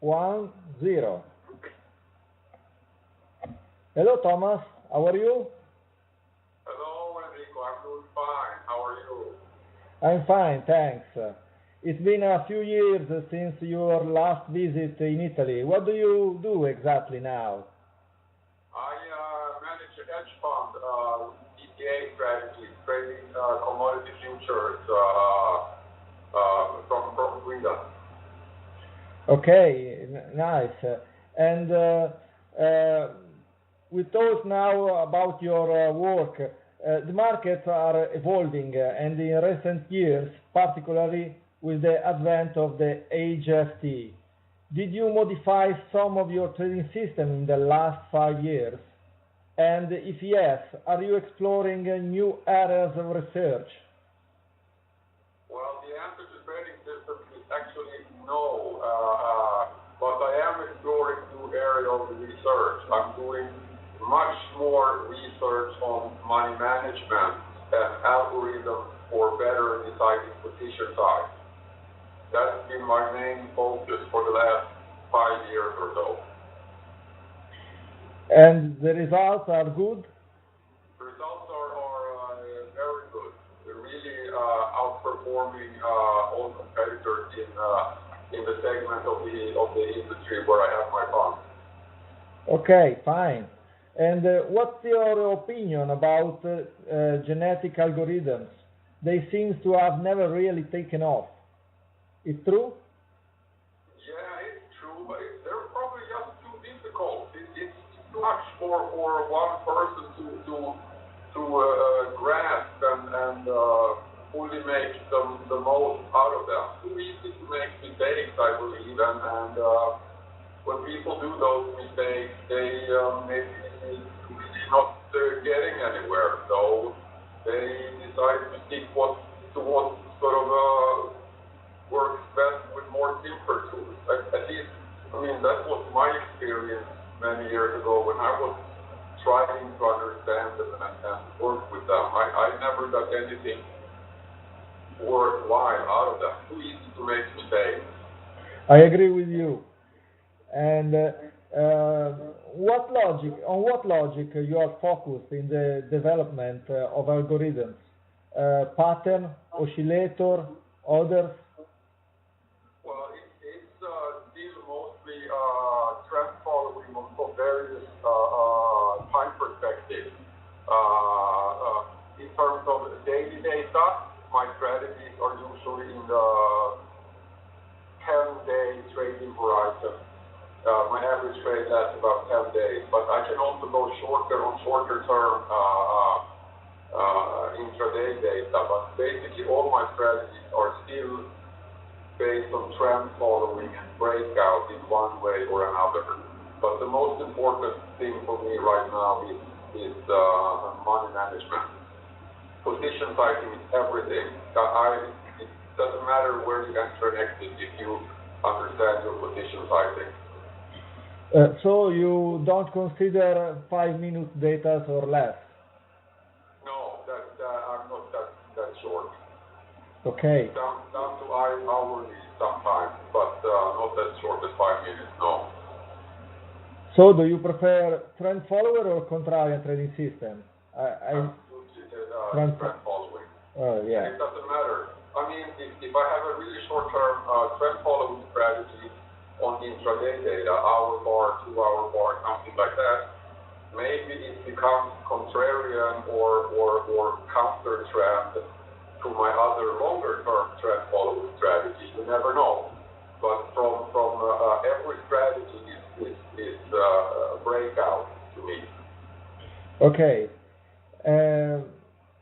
10. Hello, Thomas. How are you? Hello, Enrico. I'm doing fine. How are you? I'm fine, thanks. It's been a few years since your last visit in Italy. What do you do exactly now? I manage a hedge fund, ETA strategy, trading commodity futures from Sweden. Okay, nice. And we talk now about your work. The markets are evolving, and in recent years, particularly with the advent of the HFT. Did you modify some of your trading system in the last 5 years? And if yes, are you exploring new areas of research? Well, the answer to trading systems is actually no, but I am exploring new areas of research. I'm doing much more research on money management and algorithms for better deciding position size. That's been my main focus for the last 5 years or so. And the results are good? The results are very good. They're really outperforming all competitors in the segment of the industry where I have my fund. Okay, fine. And what's your opinion about genetic algorithms? They seem to have never really taken off. It's true? Yeah, it's true, but they're probably just too difficult. It's too much for one person to grasp and fully make the most out of them. Too easy to make mistakes, I believe, and when people do those mistakes, they maybe not getting anywhere. So they decide to stick to what sort of works best with more simpler tools. At least, I mean, that was my experience many years ago when I was trying to understand them and work with them. I never got anything worthwhile out of them. Too easy to make mistakes. I agree with you. And on what logic you are focused in the development of algorithms? Pattern, oscillator, others? Well, it's still mostly trend following of various time perspectives. In terms of daily data, my strategies are usually in the 10-day trading horizon. My average trade lasts about 10 days, but I can also go shorter on shorter term intraday data. But basically, all my strategies are still based on trend following and breakout in one way or another. But the most important thing for me right now is money management. Position sizing is everything. It doesn't matter where you enter and exit if you understand your position sizing. So you don't consider 5-minute data or less? No, I'm not that short. Okay. Down to hourly sometimes, but not as short as 5 minutes, no. So do you prefer trend follower or contrarian trading system? Trend following. Oh, yeah. It doesn't matter. I mean, if I have a really short-term trend following strategy on intraday data, hour bar, 2-hour bar, something like that, maybe it becomes contrarian or counter trend to my other longer-term trend following strategy. You never know. But from every strategy is a breakout to me. Okay.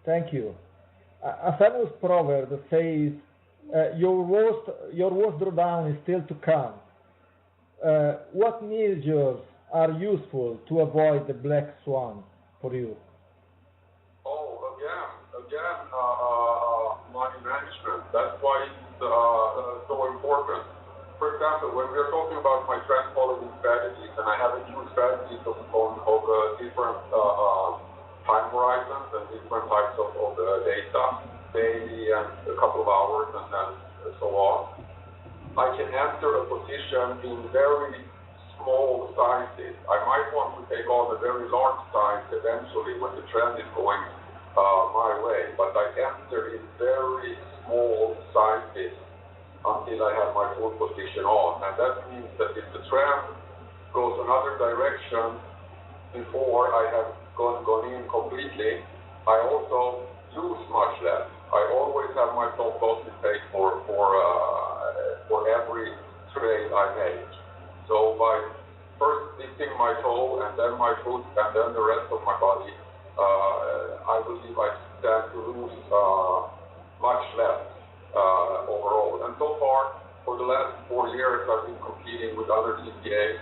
Thank you. A famous proverb says, your worst drawdown is still to come. What measures are useful to avoid the black swan for you? Oh, again, money management. That's why it's so important. For example, when we're talking about my trend following strategies, and I have a few strategies of different time horizons and different types of data, daily and a couple of hours and then so on. I can enter a position in very small sizes. I might want to take on a very large size eventually when the trend is going my way, but I enter in very small sizes until I have my full position on. And that means that if the trend goes another direction before I have gone in completely, I also lose much less. I always have my stop loss in place for every trade I make. So by first dipping my toe and then my foot and then the rest of my body, I believe I stand to lose much less overall. And so far, for the last 4 years, I've been competing with other CPAs.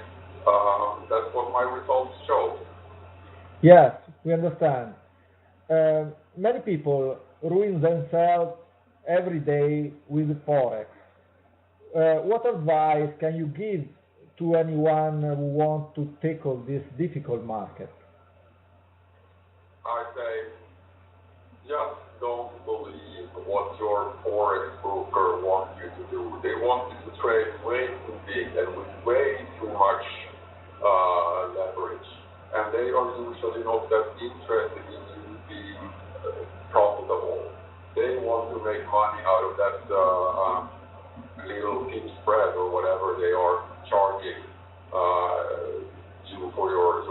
That's what my results show. Yes, we understand. Many people ruin themselves every day with Forex. What advice can you give to anyone who wants to tackle this difficult market? I say, just don't believe what your Forex broker wants you to do. They want you to trade way too big and with way too much leverage. And they are usually not that interested in you being profitable. They want to make money out of that little tip spread or whatever they are charging you for your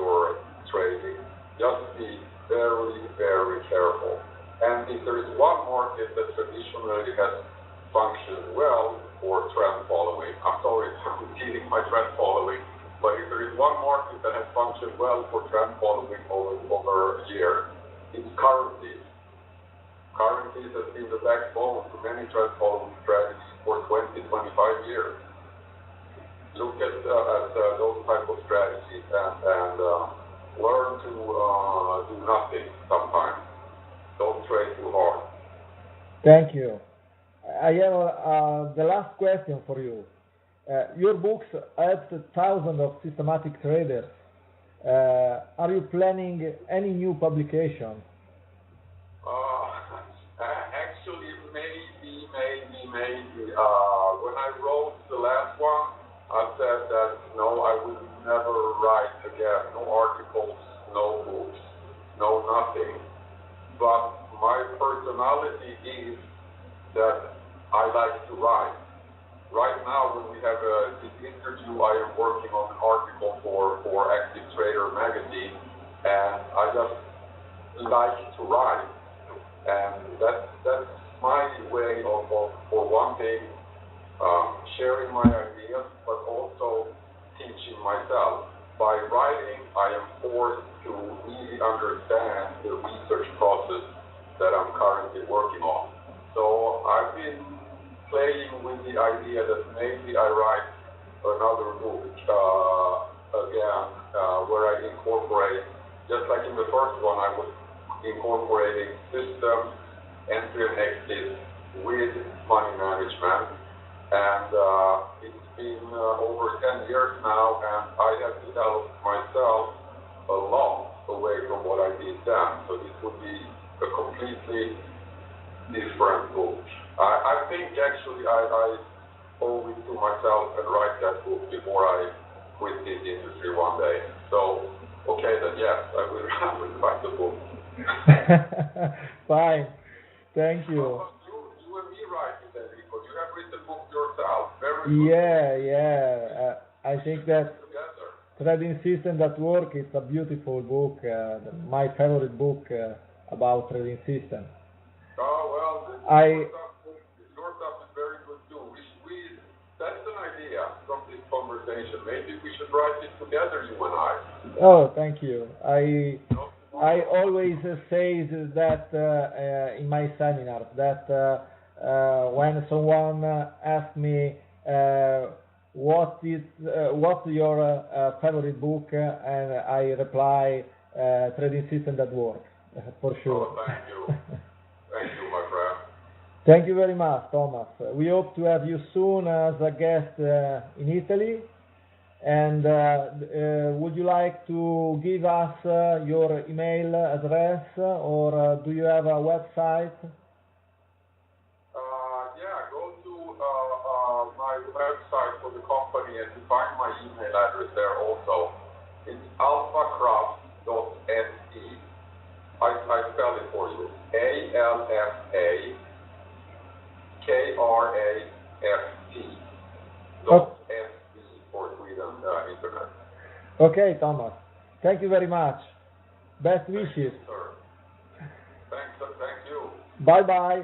trading. Just be very, very careful. And if there is one market that traditionally has functioned well for trend following, I'm sorry, I'm repeating my trend following, but if there is one market that has functioned well for trend following over years, it's currencies. Currencies has been the backbone to many trend following strategies for 20, 25 years. Look at those type of strategies and learn to do nothing sometimes. Don't trade too hard. Thank you. I have the last question for you. Your books helped thousands of systematic traders. Are you planning any new publication? Actually, maybe. When I wrote the last one, I said that no, I will never write again. No articles, no books, no nothing. But my personality is that I like to write. Right now, when we have this interview, I am working on an article for Active Trader magazine, and I just like to write. And that's my way of for one thing, sharing my ideas, but also teaching myself. By writing, I am forced to really understand the research process that I'm currently working on. So I've been playing with the idea that maybe I write another book again, where I incorporate, just like in the first one, I was incorporating systems, entry and exit with money management. And it's been over 10 years now, and I have developed myself a lot away from what I did then. So this would be a completely different book. I think actually I owe it to myself and write that book before I quit this industry one day. So, okay then, yes, I will write the book. Fine. Thank you. You and me writing, Enrico. You have written the book yourself. Very good. Yeah. I think that Trading System at Work is a beautiful book, my favorite book about trading system. Oh, well, your stuff is very good too. That's an idea from this conversation. Maybe we should write it together, you and I. Oh, thank you. I always say that in my seminars, that when someone asks me what's your favorite book, and I reply Trading System that Works, for sure. Oh, thank you. Thank you, my friend. Thank you very much, Thomas. We hope to have you soon as a guest in Italy. And would you like to give us your email address, or do you have a website? Yeah, go to my website for the company, and you find my email address there also. It's alphacraft.se. I spell it for you. ALFAKRAFT.se for Sweden Internet. Okay, Thomas. Thank you very much. Best wishes. Thank you, sir. Thank you. Bye-bye.